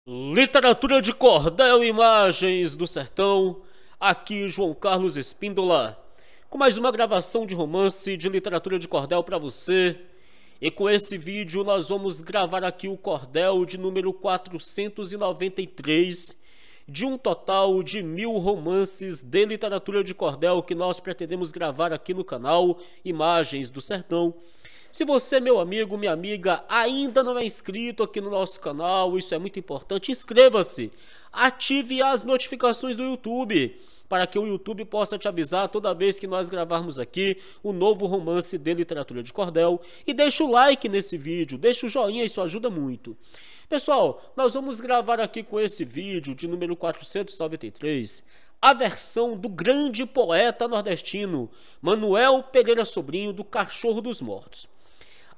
Literatura de cordel e imagens do sertão, aqui João Carlos Espíndola, com mais uma gravação de romance de literatura de cordel para você. E com esse vídeo nós vamos gravar aqui o cordel de número 493, de um total de 1000 romances de literatura de cordel que nós pretendemos gravar aqui no canal Imagens do Sertão. Se você, meu amigo, minha amiga, ainda não é inscrito aqui no nosso canal, isso é muito importante, inscreva-se, ative as notificações do YouTube, para que o YouTube possa te avisar toda vez que nós gravarmos aqui um novo romance de literatura de cordel. E deixa o like nesse vídeo, deixa o joinha, isso ajuda muito. Pessoal, nós vamos gravar aqui com esse vídeo de número 493, a versão do grande poeta nordestino Manuel Pereira Sobrinho, do Cachorro dos Mortos.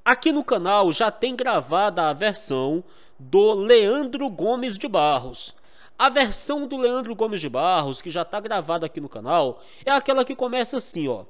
Aqui no canal já tem gravada a versão do Leandro Gomes de Barros. A versão do Leandro Gomes de Barros, que já está gravada aqui no canal, é aquela que começa assim, ó.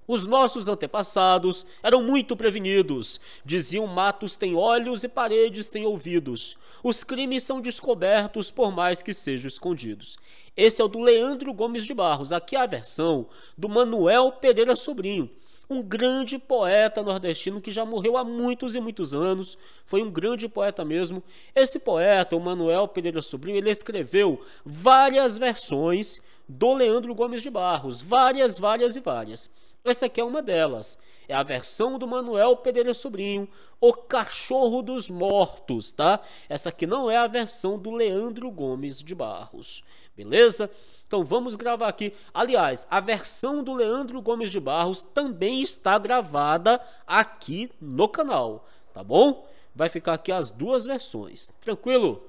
Os nossos antepassados eram muito prevenidos. Diziam: matos têm olhos e paredes têm ouvidos. Os crimes são descobertos por mais que sejam escondidos. Esse é o do Leandro Gomes de Barros. Aqui é a versão do Manuel Pereira Sobrinho, um grande poeta nordestino que já morreu há muitos e muitos anos. Foi um grande poeta mesmo. Esse poeta, o Manuel Pereira Sobrinho, ele escreveu várias versões do Leandro Gomes de Barros. Várias. Essa aqui é uma delas. É a versão do Manuel Pereira Sobrinho, O Cachorro dos Mortos, tá? Essa aqui não é a versão do Leandro Gomes de Barros, beleza? Então vamos gravar aqui. Aliás, a versão do Leandro Gomes de Barros também está gravada aqui no canal, tá bom? Vai ficar aqui as duas versões, tranquilo?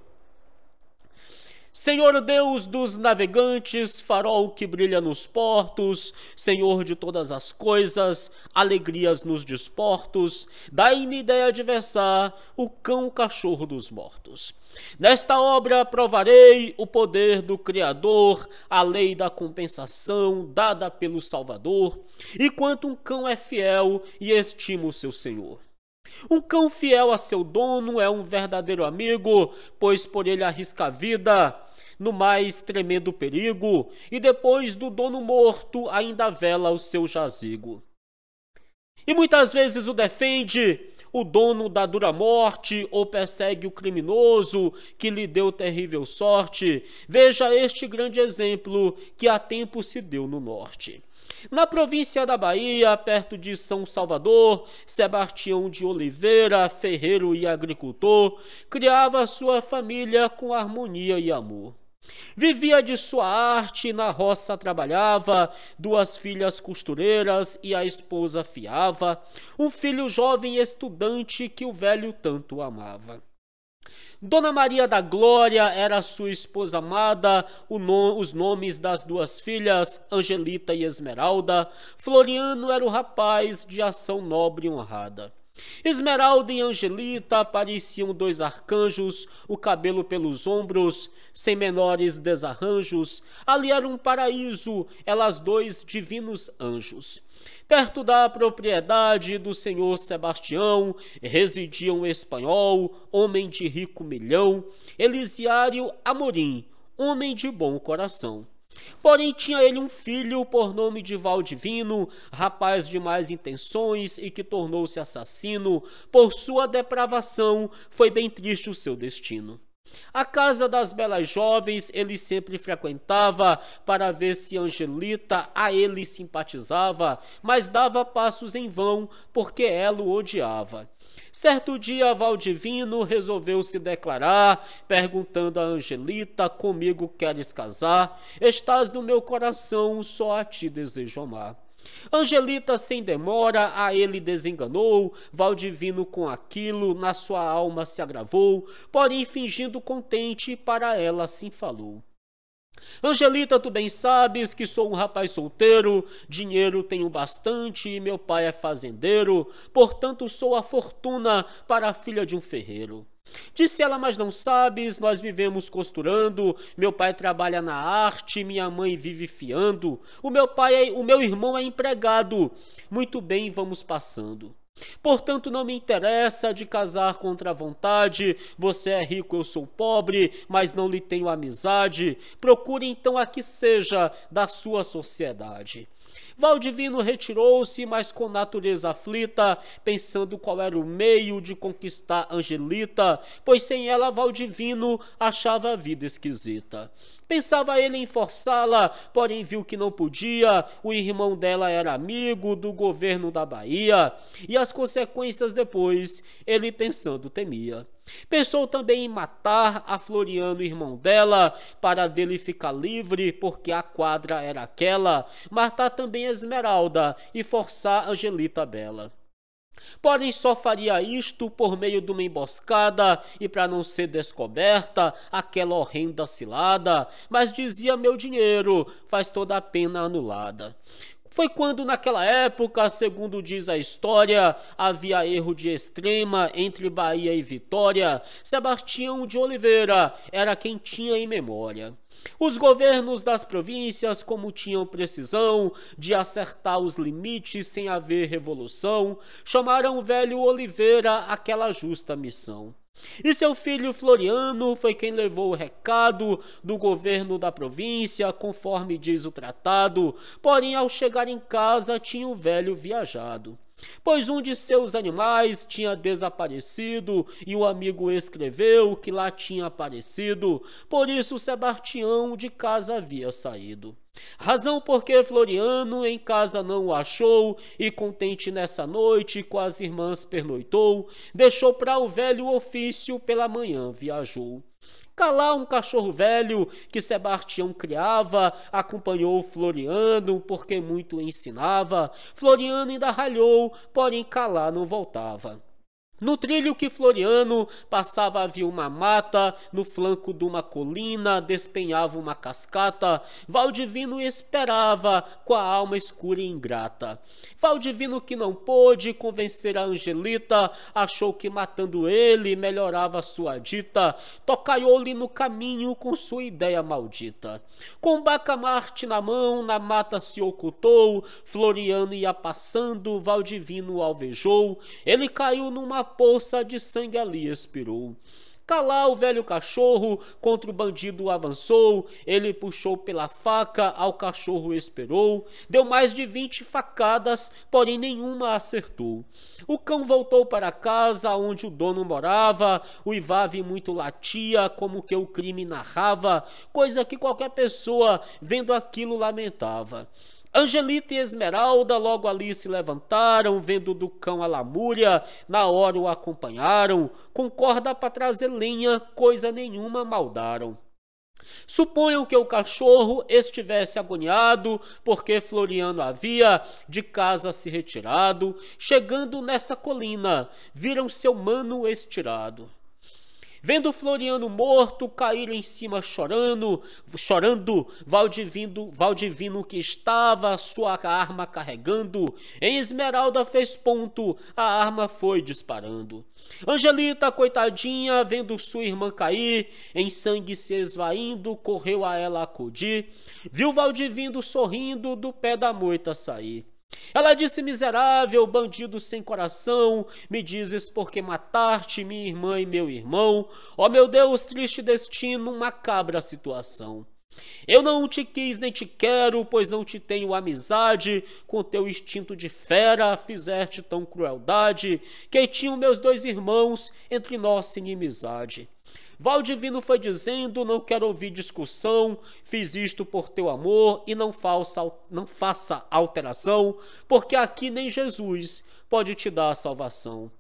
Senhor Deus dos navegantes, farol que brilha nos portos, Senhor de todas as coisas, alegrias nos desportos, dai-me ideia de versar o cão cachorro dos mortos. Nesta obra provarei o poder do Criador, a lei da compensação dada pelo Salvador, e quanto um cão é fiel e estima o seu Senhor. Um cão fiel a seu dono é um verdadeiro amigo, pois por ele arrisca a vida no mais tremendo perigo, e depois do dono morto ainda vela o seu jazigo. E muitas vezes o defende o dono da dura morte, ou persegue o criminoso que lhe deu terrível sorte. Veja este grande exemplo que há tempo se deu no norte. Na província da Bahia, perto de São Salvador, Sebastião de Oliveira, ferreiro e agricultor, criava sua família com harmonia e amor. Vivia de sua arte, na roça trabalhava, 2 filhas costureiras e a esposa fiava, um filho jovem estudante que o velho tanto amava. Dona Maria da Glória era sua esposa amada, os nomes das 2 filhas, Angelita e Esmeralda. Floriano era o rapaz de ação nobre e honrada. Esmeralda e Angelita pareciam 2 arcanjos, o cabelo pelos ombros, sem menores desarranjos. Ali era um paraíso, elas 2 divinos anjos. Perto da propriedade do senhor Sebastião residia um espanhol, homem de rico milhão, Elisiário Amorim, homem de bom coração. Porém tinha ele um filho por nome de Valdivino, rapaz de más intenções e que tornou-se assassino. Por sua depravação foi bem triste o seu destino. A casa das belas jovens ele sempre frequentava, para ver se Angelita a ele simpatizava, mas dava passos em vão, porque ela o odiava. Certo dia Valdivino resolveu se declarar, perguntando a Angelita: comigo queres casar? Estás no meu coração, só a ti desejo amar. Angelita sem demora a ele desenganou, Valdivino com aquilo na sua alma se agravou, porém fingindo contente para ela assim falou: Angelita, tu bem sabes que sou um rapaz solteiro, dinheiro tenho bastante e meu pai é fazendeiro, portanto sou a fortuna para a filha de um ferreiro. Disse ela: mas não sabes, nós vivemos costurando, meu pai trabalha na arte, minha mãe vive fiando, o meu irmão é empregado, muito bem, vamos passando. Portanto, não me interessa de casar contra a vontade. Você é rico, eu sou pobre, mas não lhe tenho amizade. Procure então a que seja da sua sociedade. Valdivino retirou-se, mas com natureza aflita, pensando qual era o meio de conquistar Angelita, pois sem ela Valdivino achava a vida esquisita. Pensava ele em forçá-la, porém viu que não podia. O irmão dela era amigo do governo da Bahia, e as consequências depois ele pensando temia. Pensou também em matar a Floriano, irmão dela, para dele ficar livre, porque a quadra era aquela, matar também a Esmeralda e forçar Angelita Bela. Porém, só faria isto por meio de uma emboscada e para não ser descoberta aquela horrenda cilada, mas dizia: meu dinheiro faz toda a pena anulada. Foi quando naquela época, segundo diz a história, havia erro de extrema entre Bahia e Vitória. Sebastião de Oliveira era quem tinha em memória. Os governos das províncias, como tinham precisão de acertar os limites sem haver revolução, chamaram o velho Oliveira àquela justa missão. E seu filho Floriano foi quem levou o recado do governo da província, conforme diz o tratado, porém ao chegar em casa tinha o velho viajado. Pois um de seus animais tinha desaparecido e o amigo escreveu que lá tinha aparecido, por isso Sebastião de casa havia saído. Razão porque Floriano em casa não o achou e contente nessa noite com as irmãs pernoitou, deixou para o velho ofício pela manhã viajou. Calar um cachorro velho que Sebastião criava, acompanhou Floriano porque muito ensinava. Floriano ainda ralhou, porém calar não voltava. No trilho que Floriano passava havia uma mata, no flanco de uma colina despenhava uma cascata. Valdivino esperava com a alma escura e ingrata. Valdivino, que não pôde convencer a Angelita, achou que matando ele melhorava sua dita, tocaiou-lhe no caminho com sua ideia maldita. Com bacamarte na mão, na mata se ocultou, Floriano ia passando, Valdivino alvejou, ele caiu numa poça de sangue ali expirou. Calar o velho cachorro, contra o bandido avançou, ele puxou pela faca, ao cachorro esperou, deu mais de 20 facadas, porém nenhuma acertou. O cão voltou para casa, onde o dono morava, uivava e muito latia, como que o crime narrava, coisa que qualquer pessoa, vendo aquilo, lamentava. Angelita e Esmeralda logo ali se levantaram, vendo do cão a lamúria, na hora o acompanharam, com corda para trazer lenha, coisa nenhuma maldaram. Suponham que o cachorro estivesse agoniado, porque Floriano havia de casa se retirado. Chegando nessa colina, viram seu mano estirado. Vendo Floriano morto, caíram em cima chorando, Valdivino que estava sua arma carregando, em Esmeralda fez ponto, a arma foi disparando. Angelita, coitadinha, vendo sua irmã cair, em sangue se esvaindo, correu a ela acudir, viu Valdivino sorrindo, do pé da moita sair. Ela disse: miserável, bandido sem coração, me dizes por que mataste minha irmã e meu irmão? Ó meu Deus, triste destino, macabra situação. Eu não te quis nem te quero, pois não te tenho amizade, com teu instinto de fera fizeste tão crueldade, que tinham meus dois irmãos entre nós inimizade. Valdivino foi dizendo: não quero ouvir discussão, fiz isto por teu amor e não faça alteração, porque aqui nem Jesus pode te dar a salvação.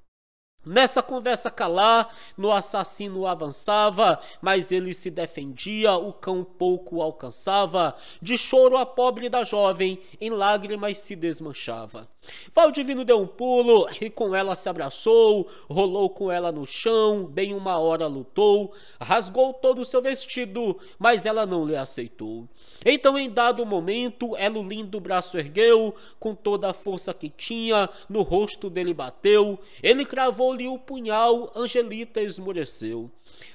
Nessa conversa calar, no assassino avançava, mas ele se defendia, o cão pouco alcançava. De choro a pobre da jovem, em lágrimas se desmanchava. Valdivino deu um pulo e com ela se abraçou, rolou com ela no chão, bem uma hora lutou, rasgou todo o seu vestido, mas ela não lhe aceitou. Então em dado momento, ela o lindo braço ergueu, com toda a força que tinha, no rosto dele bateu, ele cravou passou-lhe o punhal, Angelita esmoreceu.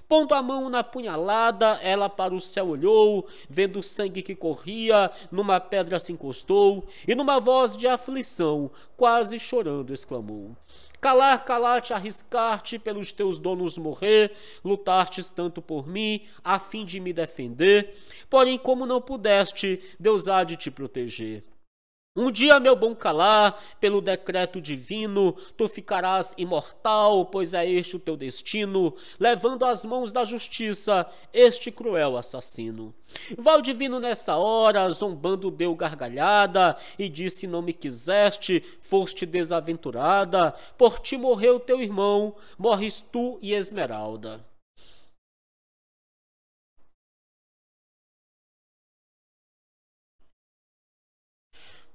Pondo a mão na punhalada, ela para o céu olhou, vendo o sangue que corria, numa pedra se encostou, e numa voz de aflição, quase chorando, exclamou: Calar, calar-te, arriscar-te pelos teus donos morrer, lutar-te tanto por mim, a fim de me defender, porém como não pudeste, Deus há de te proteger. Um dia, meu bom Calar, pelo decreto divino, tu ficarás imortal, pois é este o teu destino, levando às mãos da justiça este cruel assassino. Valdivino nessa hora, zombando, deu gargalhada e disse: não me quiseste, foste desaventurada, por ti morreu teu irmão, morres tu e Esmeralda.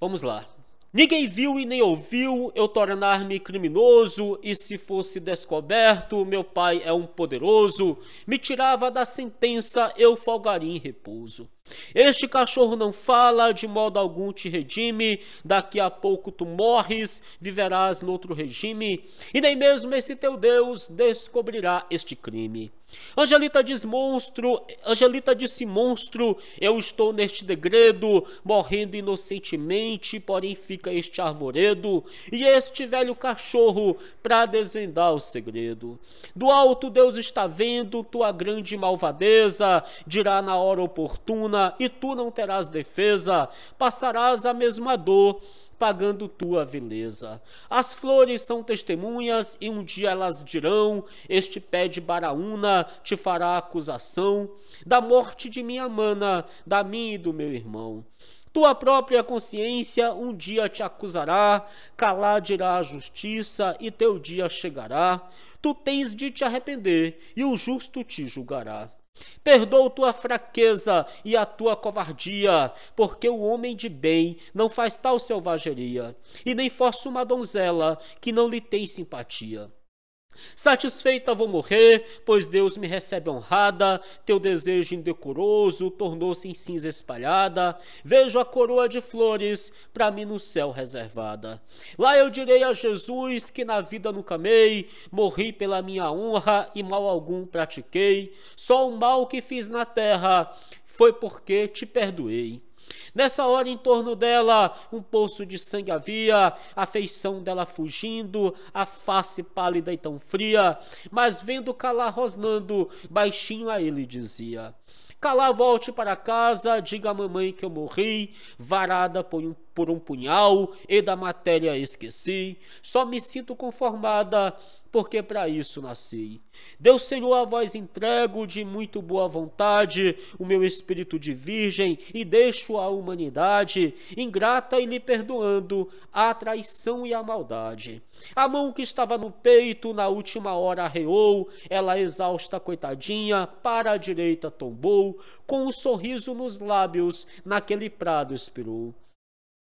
Vamos lá. Ninguém viu e nem ouviu eu tornar-me criminoso, e se fosse descoberto, meu pai é um poderoso, me tirava da sentença, eu folgaria em repouso. Este cachorro não fala, de modo algum te redime, daqui a pouco tu morres, viverás noutro regime, e nem mesmo esse teu Deus descobrirá este crime. Angelita disse monstro, eu estou neste degredo, morrendo inocentemente, porém fica este arvoredo, e este velho cachorro para desvendar o segredo. Do alto Deus está vendo tua grande malvadeza, dirá na hora oportuna, e tu não terás defesa, passarás a mesma dor, pagando tua vileza. As flores são testemunhas, e um dia elas dirão: este pé de Baraúna te fará acusação da morte de minha mana, da minha e do meu irmão. Tua própria consciência um dia te acusará, Calar dirá a justiça, e teu dia chegará. Tu tens de te arrepender, e o justo te julgará. Perdoa tua fraqueza e a tua covardia, porque o homem de bem não faz tal selvageria, e nem força uma donzela que não lhe tem simpatia. Satisfeita vou morrer, pois Deus me recebe honrada, teu desejo indecoroso tornou-se em cinza espalhada, vejo a coroa de flores para mim no céu reservada. Lá eu direi a Jesus que na vida nunca amei, morri pela minha honra e mal algum pratiquei, só o mal que fiz na terra foi porque te perdoei. Nessa hora em torno dela um poço de sangue havia, a feição dela fugindo, a face pálida e tão fria, mas vendo Calar rosnando, baixinho a ele dizia: Calar, volte para casa, diga à mamãe que eu morri, varada por um punhal, e da matéria esqueci, só me sinto conformada, porque para isso nasci. Deus, Senhor, a vós entrego de muito boa vontade o meu espírito de virgem, e deixo a humanidade ingrata e lhe perdoando a traição e a maldade. A mão que estava no peito na última hora arreou, ela exausta coitadinha para a direita tombou, com um sorriso nos lábios naquele prado expirou.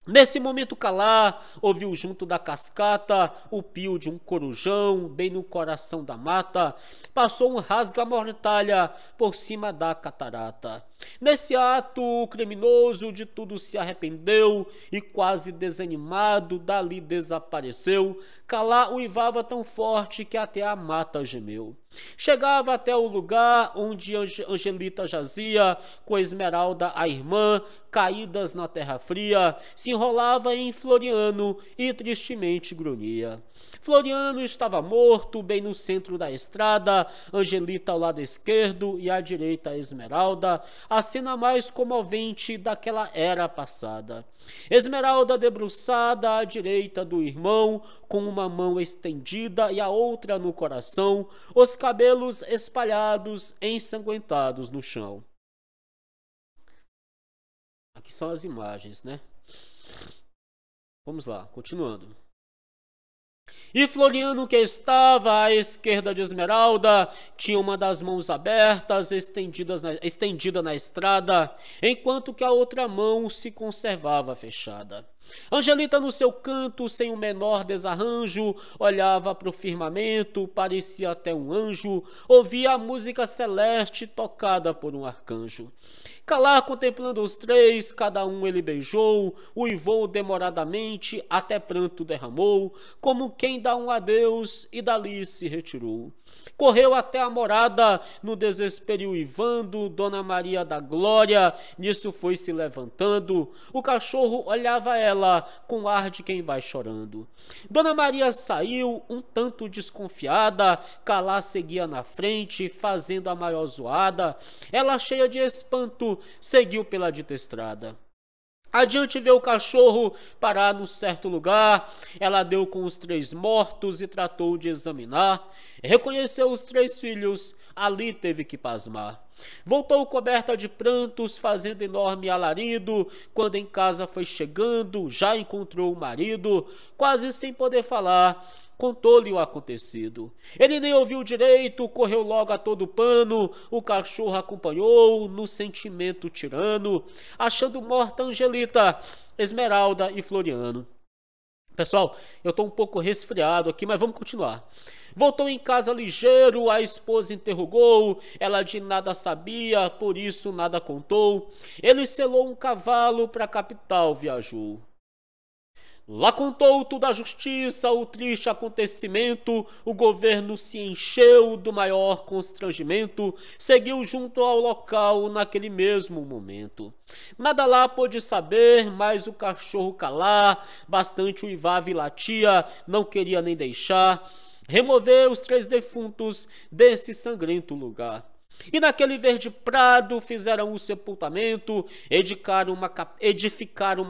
Nesse momento Calar ouviu junto da cascata o pio de um corujão, bem no coração da mata, passou um rasga-mortalha por cima da catarata. Nesse ato, o criminoso de tudo se arrependeu e, quase desanimado, dali desapareceu. Calar uivava tão forte que até a mata gemeu. Chegava até o lugar onde Angelita jazia, com Esmeralda, a irmã, caídas na terra fria, se enrolava em Floriano e tristemente grunhia. Floriano estava morto, bem no centro da estrada, Angelita ao lado esquerdo e à direita Esmeralda, a cena mais comovente daquela era passada. Esmeralda debruçada à direita do irmão, com uma mão estendida e a outra no coração, os cabelos espalhados, ensanguentados no chão. Aqui são as imagens, né? Vamos lá, continuando. E Floriano, que estava à esquerda de Esmeralda, tinha uma das mãos abertas, estendida na estrada, enquanto que a outra mão se conservava fechada. Angelita no seu canto, sem o menor desarranjo, olhava para o firmamento, parecia até um anjo, ouvia a música celeste tocada por um arcanjo. Calar contemplando os três, cada um ele beijou, uivou demoradamente, até pranto derramou, como quem dá um adeus e dali se retirou. Correu até a morada, no desespero uivando, Dona Maria da Glória, nisso foi se levantando, o cachorro olhava ela, com ar de quem vai chorando. Dona Maria saiu, um tanto desconfiada, Calar seguia na frente, fazendo a maior zoada, ela cheia de espanto, seguiu pela dita estrada. Adiante veio o cachorro parar num certo lugar, ela deu com os três mortos e tratou de examinar, reconheceu os três filhos, ali teve que pasmar. Voltou coberta de prantos, fazendo enorme alarido, quando em casa foi chegando, já encontrou o marido, quase sem poder falar, contou-lhe o acontecido. Ele nem ouviu direito, correu logo a todo pano, o cachorro acompanhou, no sentimento tirano, achando morta Angelita, Esmeralda e Floriano. Pessoal, eu estou um pouco resfriado aqui, mas vamos continuar. Voltou em casa ligeiro, a esposa interrogou, ela de nada sabia, por isso nada contou. Ele selou um cavalo, para a capital viajou. Lá contou tudo à justiça, o triste acontecimento, o governo se encheu do maior constrangimento, seguiu junto ao local naquele mesmo momento. Nada lá pôde saber, mas o cachorro Calar, bastante uivava e latia, não queria nem deixar remover os três defuntos desse sangrento lugar. E naquele verde prado fizeram o sepultamento, edificaram uma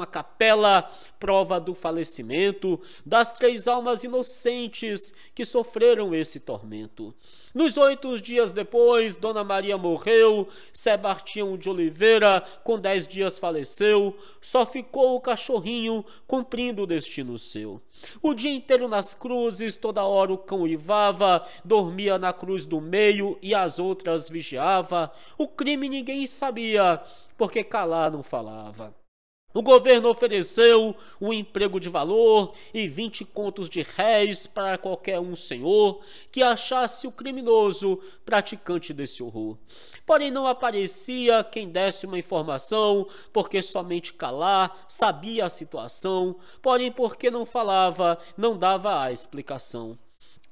capela, prova do falecimento das três almas inocentes que sofreram esse tormento. Nos 8 dias depois, Dona Maria morreu, Sebastião de Oliveira com 10 dias faleceu, só ficou o cachorrinho cumprindo o destino seu. O dia inteiro nas cruzes, toda hora o cão uivava, dormia na cruz do meio e as outras vigiava. O crime ninguém sabia, porque Calar não falava. O governo ofereceu um emprego de valor e 20 contos de réis para qualquer um senhor que achasse o criminoso praticante desse horror. Porém não aparecia quem desse uma informação, porque somente Calar sabia a situação, porém porque não falava, não dava a explicação.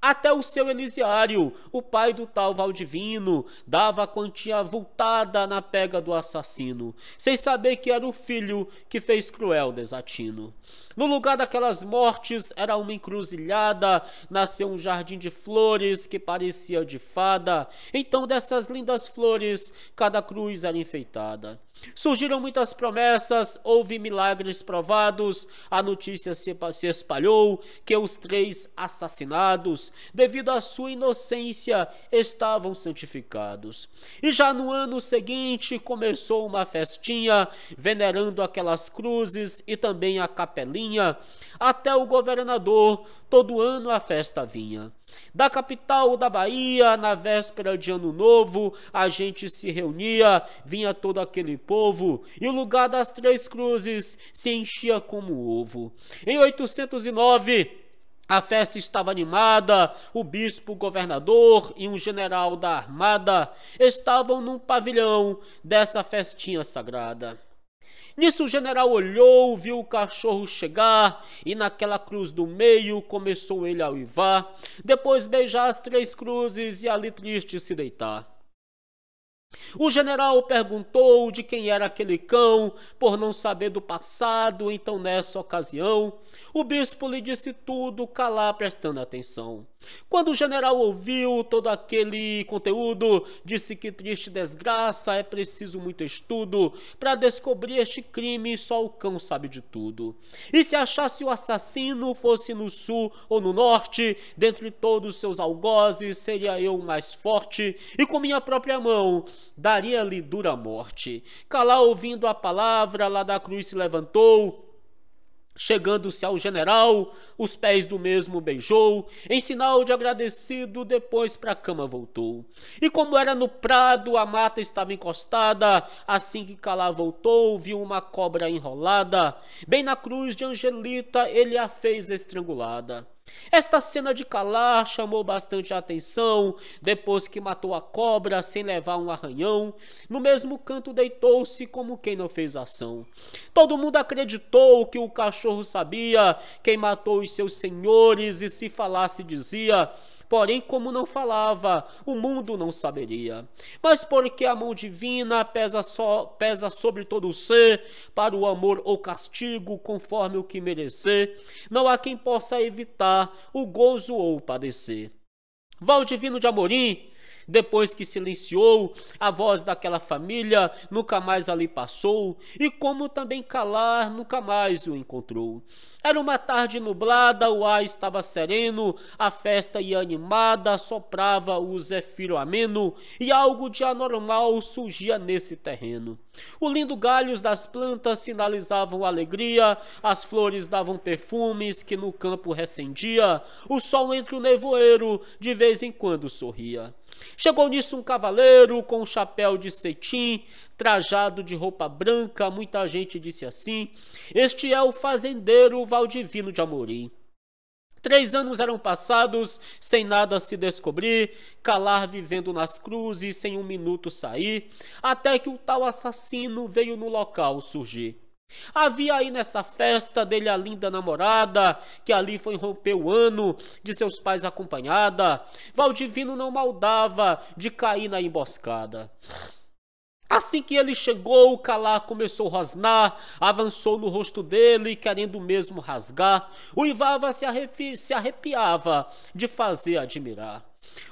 Até o seu Elisiário, o pai do tal Valdivino, dava a quantia avultada na pega do assassino, sem saber que era o filho que fez cruel desatino. No lugar daquelas mortes era uma encruzilhada, nasceu um jardim de flores que parecia de fada, então dessas lindas flores cada cruz era enfeitada. Surgiram muitas promessas, houve milagres provados, a notícia se espalhou que os três assassinados, devido à sua inocência, estavam santificados. E já no ano seguinte começou uma festinha, venerando aquelas cruzes e também a capelinha, até o governador todo ano a festa vinha. Da capital da Bahia, na véspera de Ano Novo, a gente se reunia, vinha todo aquele povo, e o lugar das três cruzes se enchia como ovo. Em 809, a festa estava animada, o bispo, o governador e um general da armada estavam num pavilhão dessa festinha sagrada. Nisso o general olhou, viu o cachorro chegar e naquela cruz do meio começou ele a uivar, depois beijar as três cruzes e ali triste se deitar. O general perguntou de quem era aquele cão, por não saber do passado, então nessa ocasião, o bispo lhe disse tudo, Calar prestando atenção. Quando o general ouviu todo aquele conteúdo, disse que triste desgraça, é preciso muito estudo para descobrir este crime, só o cão sabe de tudo. E se achasse o assassino, fosse no sul ou no norte, dentre todos seus algozes, seria eu o mais forte, e com minha própria mão daria-lhe dura morte. Calar, ouvindo a palavra, lá da cruz se levantou, Chegando-se ao general, os pés do mesmo beijou, em sinal de agradecido, depois para a cama voltou. E como era no prado, a mata estava encostada, assim que Calá voltou, viu uma cobra enrolada, bem na cruz de Angelita ele a fez estrangulada. Esta cena de Calá chamou bastante a atenção, depois que matou a cobra sem levar um arranhão, no mesmo canto deitou-se como quem não fez ação. Todo mundo acreditou que o cachorro sabia quem matou os seus senhores e se falasse dizia, porém como não falava, o mundo não saberia. Mas porque a mão divina pesa sobre todo o ser, para o amor ou castigo, conforme o que merecer, não há quem possa evitar o gozo ou o padecer. Valdivino de Amorim, depois que silenciou, a voz daquela família nunca mais ali passou, e como também Calá nunca mais o encontrou. Era uma tarde nublada, o ar estava sereno, a festa ia animada, soprava o zefiro ameno, e algo de anormal surgia nesse terreno. Os lindos galhos das plantas sinalizavam alegria, as flores davam perfumes que no campo recendia, o sol entre o nevoeiro de vez em quando sorria. Chegou nisso um cavaleiro com um chapéu de cetim, trajado de roupa branca, muita gente disse assim, este é o fazendeiro Valdivino de Amorim. 3 anos eram passados, sem nada se descobrir, Calá vivendo nas cruzes, sem um minuto sair, até que o tal assassino veio no local surgir. Havia aí nessa festa dele a linda namorada, que ali foi romper o ano, de seus pais acompanhada. Valdivino não maldava de cair na emboscada. Assim que ele chegou, Calá começou a rosnar, avançou no rosto dele, querendo mesmo rasgar. Uivava, se arrepiava de fazer admirar.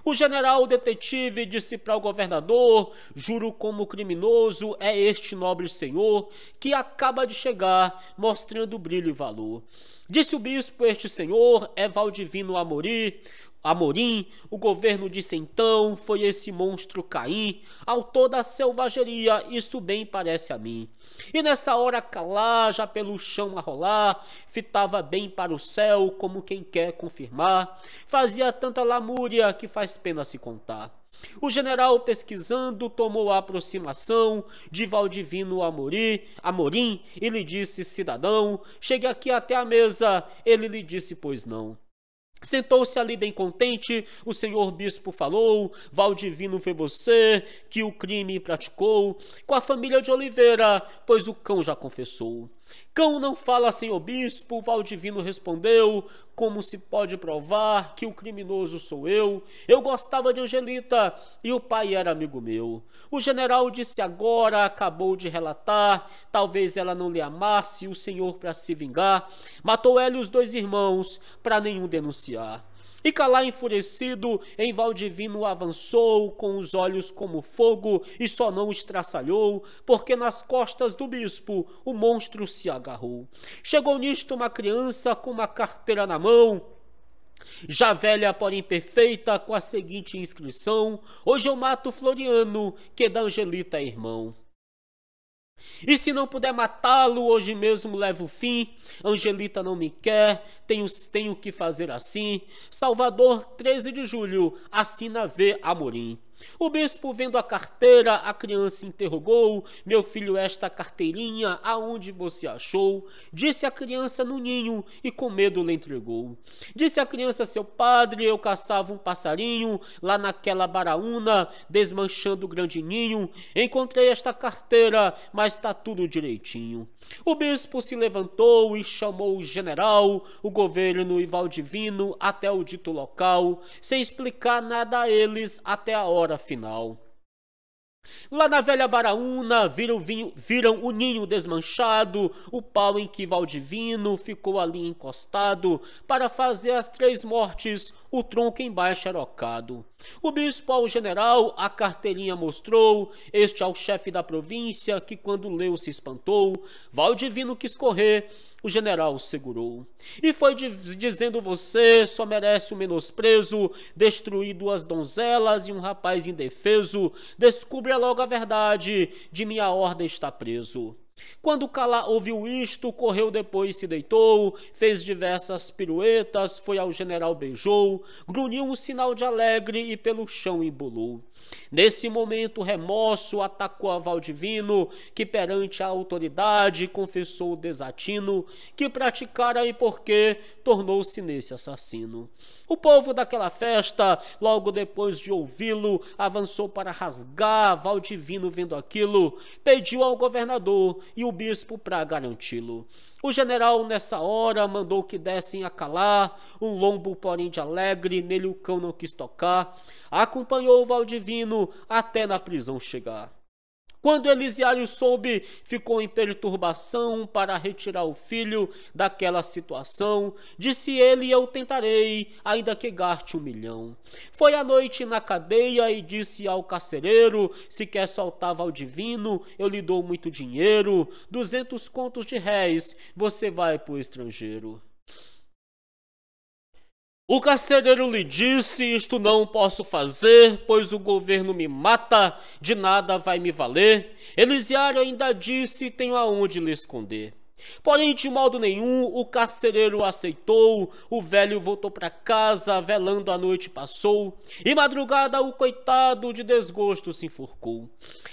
O general detetive disse para o governador, juro como criminoso é este nobre senhor que acaba de chegar, mostrando brilho e valor. Disse o bispo, este senhor é Valdivino Amorim, o governo disse então, foi esse monstro Caim, autor da selvageria, isto bem parece a mim. E nessa hora Calá, já pelo chão a rolar, fitava bem para o céu, como quem quer confirmar, fazia tanta lamúria que faz pena se contar. O general, pesquisando, tomou a aproximação de Valdivino Amorim e lhe disse, cidadão, chegue aqui até a mesa. Ele lhe disse, pois não. Sentou-se ali bem contente, o senhor bispo falou, Valdivino foi você que o crime praticou, com a família de Oliveira, pois o cão já confessou. Cão não fala, senhor bispo, Valdivino respondeu, como se pode provar que o criminoso sou eu? Eu gostava de Angelita e o pai era amigo meu. O general disse agora, acabou de relatar, talvez ela não lhe amasse, o senhor para se vingar, matou ela e os 2 irmãos, para nenhum denunciar. E Calá enfurecido em Valdivino avançou, com os olhos como fogo, e só não estraçalhou, porque nas costas do bispo o monstro se agarrou. Chegou nisto uma criança com uma carteira na mão, já velha, porém perfeita, com a seguinte inscrição, hoje eu mato Floriano, que da Angelita é irmão. E se não puder matá-lo, hoje mesmo levo o fim. Angelita não me quer, tenho que fazer assim. Salvador, 13 de julho, assina V. Amorim. O bispo, vendo a carteira, a criança interrogou, meu filho, esta carteirinha, aonde você achou? Disse a criança no ninho e com medo lhe entregou. Disse a criança, seu padre, eu caçava um passarinho, lá naquela baraúna, desmanchando o grande ninho, encontrei esta carteira, mas tá tudo direitinho. O bispo se levantou e chamou o general, o governo e Valdivino até o dito local, sem explicar nada a eles até a hora final. Lá na velha baraúna viram o ninho desmanchado, o pau em que Valdivino ficou ali encostado, para fazer as 3 mortes, o tronco embaixo erocado. O bispo ao general a carteirinha mostrou, este ao chefe da província, que quando leu se espantou, Valdivino quis correr, o general segurou. E foi dizendo, você só merece o menosprezo, destruir 2 donzelas e um rapaz indefeso, descubra logo a verdade, de minha ordem está preso. Quando Calá ouviu isto, correu depois, se deitou, fez diversas piruetas, foi ao general, beijou, grunhiu um sinal de alegre e pelo chão embolou. Nesse momento, remorso atacou a Valdivino, que perante a autoridade confessou o desatino que praticara e porque tornou-se nesse assassino. O povo daquela festa, logo depois de ouvi-lo, avançou para rasgar. Valdivino, vendo aquilo, pediu ao governador e o bispo para garanti-lo. O general, nessa hora, mandou que dessem a calar, um lombo, porém, de alegre, nele o cão não quis tocar, acompanhou o Valdivino até na prisão chegar. Quando Elisiário soube, ficou em perturbação para retirar o filho daquela situação. Disse ele: eu tentarei, ainda que gaste 1 milhão. Foi à noite na cadeia e disse ao carcereiro: se quer soltar Valdivino, eu lhe dou muito dinheiro, 200 contos de réis, você vai pro estrangeiro. O carcereiro lhe disse: isto não posso fazer, pois o governo me mata, de nada vai me valer. Elisiário ainda disse: tenho aonde lhe esconder. Porém, de modo nenhum, o carcereiro aceitou. O velho voltou para casa, velando a noite passou, e madrugada o coitado de desgosto se enforcou.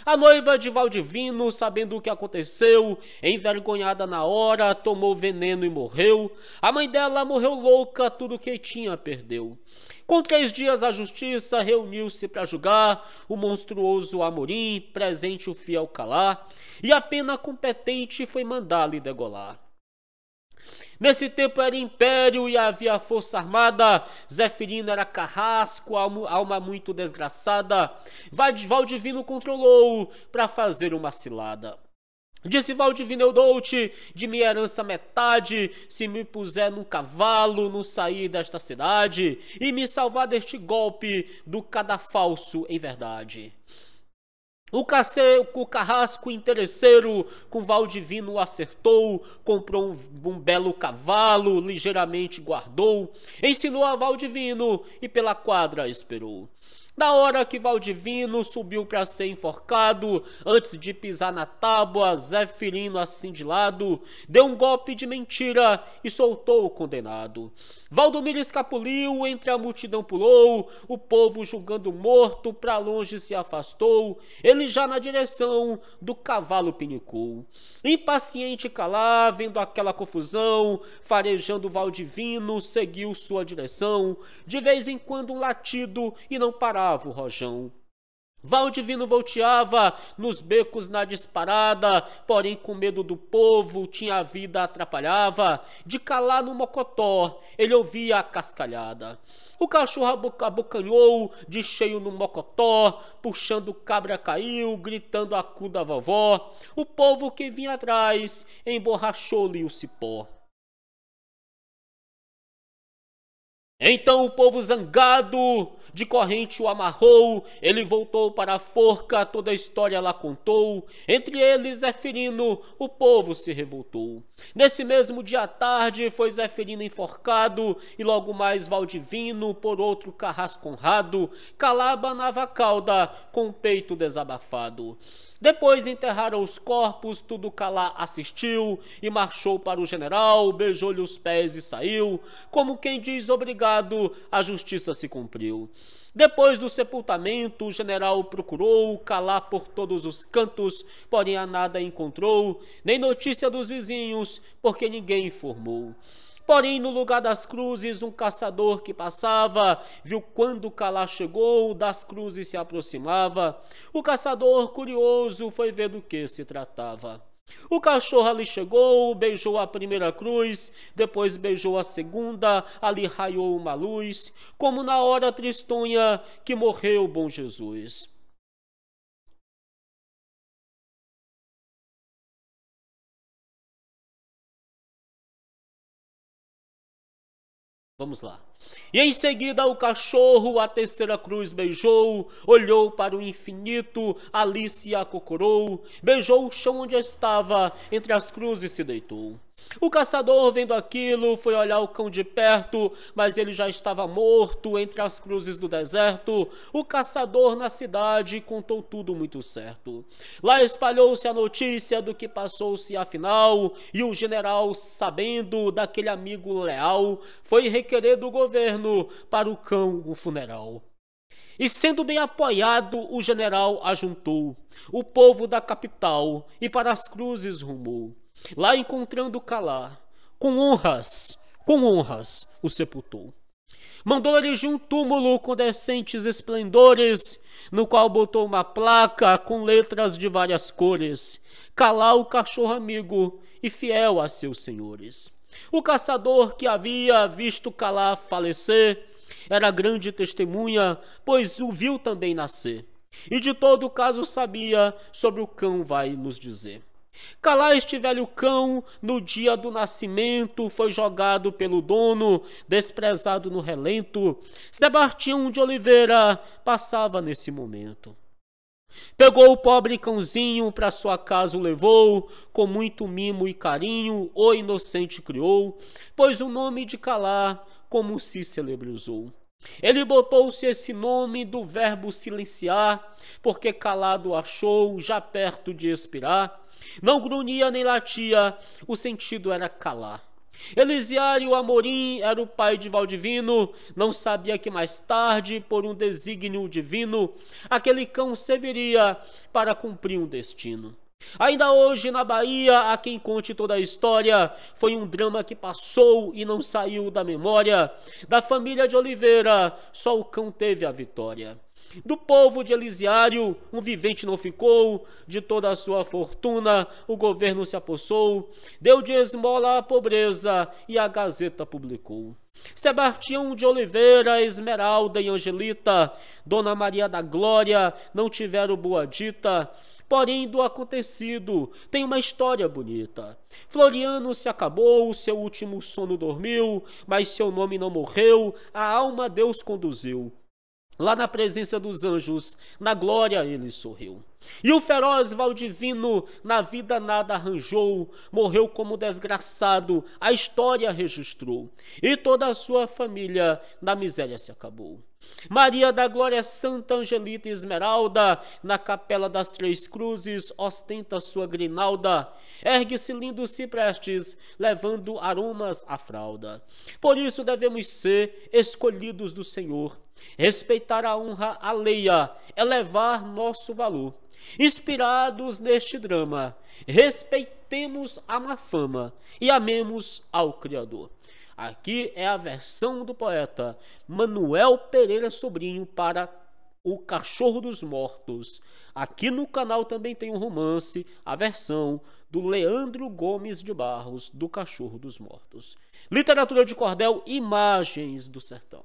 A noiva de Valdivino, sabendo o que aconteceu, envergonhada na hora, tomou veneno e morreu. A mãe dela morreu louca, tudo que tinha perdeu. Com 3 dias a justiça reuniu-se para julgar o monstruoso Amorim, presente o fiel Calá, e a pena competente foi mandá-lo degolar. Nesse tempo era império e havia força armada, Zeferino era carrasco, alma muito desgraçada, Valdivino controlou para fazer uma cilada. Disse Valdivino: eu dou-te de minha herança metade, se me puser num cavalo, não sair desta cidade, e me salvar deste golpe do cadafalso em verdade. O carrasco interesseiro com Valdivino acertou, comprou um belo cavalo, ligeiramente guardou, ensinou a Valdivino e pela quadra esperou. Na hora que Valdivino subiu para ser enforcado, antes de pisar na tábua, Zeferino, assim de lado, deu um golpe de mentira e soltou o condenado. Valdomiro escapuliu, entre a multidão pulou, o povo julgando morto, para longe se afastou, ele já na direção do cavalo pinicou. Impaciente Calá, vendo aquela confusão, farejando Valdivino, seguiu sua direção, de vez em quando um latido e não parava o rojão. Valdivino volteava nos becos na disparada, porém com medo do povo, tinha a vida atrapalhava. De Calá no mocotó, ele ouvia a cascalhada. O cachorro abocanhou de cheio no mocotó, puxando cabra caiu, gritando a cu da vovó. O povo que vinha atrás emborrachou-lhe o cipó. Então o povo zangado de corrente o amarrou, ele voltou para a forca, toda a história lá contou. Entre eles Zeferino, o povo se revoltou. Nesse mesmo dia à tarde foi Zeferino enforcado, e logo mais Valdivino por outro carrasco honrado, Calá abanava a cauda com o peito desabafado. Depois enterraram os corpos, tudo Calá assistiu e marchou para o general, beijou-lhe os pés e saiu. Como quem diz obrigado, a justiça se cumpriu. Depois do sepultamento, o general procurou Calá por todos os cantos, porém a nada encontrou, nem notícia dos vizinhos, porque ninguém informou. Porém, no lugar das cruzes, um caçador que passava, viu quando Calá chegou, das cruzes se aproximava. O caçador, curioso, foi ver do que se tratava. O cachorro ali chegou, beijou a primeira cruz, depois beijou a segunda, ali raiou uma luz, como na hora tristonha que morreu o bom Jesus. Vamos lá. E em seguida o cachorro a terceira cruz beijou, olhou para o infinito, ali se acocorou, beijou o chão onde estava, entre as cruzes se deitou. O caçador, vendo aquilo, foi olhar o cão de perto, mas ele já estava morto entre as cruzes do deserto. O caçador na cidade contou tudo muito certo. Lá espalhou-se a notícia do que passou-se afinal, e o general, sabendo daquele amigo leal, foi requerer do governo para o cão o funeral. E sendo bem apoiado, o general ajuntou o povo da capital e para as cruzes rumou. Lá encontrando Calá, com honras, o sepultou. Mandou erigir um túmulo com decentes esplendores, no qual botou uma placa com letras de várias cores. Calá, o cachorro amigo e fiel a seus senhores. O caçador que havia visto Calá falecer era grande testemunha, pois o viu também nascer. E de todo o caso sabia, sobre o cão vai nos dizer. Calá, este velho cão, no dia do nascimento, foi jogado pelo dono, desprezado no relento. Sebastião de Oliveira passava nesse momento. Pegou o pobre cãozinho, para sua casa o levou, com muito mimo e carinho, o inocente criou, pois o nome de Calá, como se celebrizou. Ele botou-se esse nome do verbo silenciar, porque calado achou, já perto de expirar. Não grunhia nem latia, o sentido era calar. Elisiário Amorim era o pai de Valdivino, não sabia que mais tarde, por um desígnio divino, aquele cão serviria para cumprir um destino. Ainda hoje na Bahia, há quem conte toda a história, foi um drama que passou e não saiu da memória. Da família de Oliveira, só o cão teve a vitória. Do povo de Elisiário, um vivente não ficou, de toda a sua fortuna o governo se apossou, deu de esmola à pobreza e a Gazeta publicou. Sebastião de Oliveira, Esmeralda e Angelita, Dona Maria da Glória, não tiveram boa dita, porém do acontecido tem uma história bonita. Floriano se acabou, seu último sono dormiu, mas seu nome não morreu, a alma Deus conduziu. Lá na presença dos anjos, na glória ele sorriu. E o feroz Valdivino na vida nada arranjou, morreu como desgraçado, a história registrou. E toda a sua família na miséria se acabou. Maria da Glória Santa, Angelita e Esmeralda, na capela das Três Cruzes, ostenta sua grinalda. Ergue-se lindos ciprestes, levando aromas à fralda. Por isso devemos ser escolhidos do Senhor, respeitar a honra alheia, elevar nosso valor. Inspirados neste drama, respeitemos a má fama e amemos ao Criador. Aqui é a versão do poeta Manuel Pereira Sobrinho para O Cachorro dos Mortos. Aqui no canal também tem um romance, a versão do Leandro Gomes de Barros, do Cachorro dos Mortos. Literatura de cordel, Imagens do Sertão.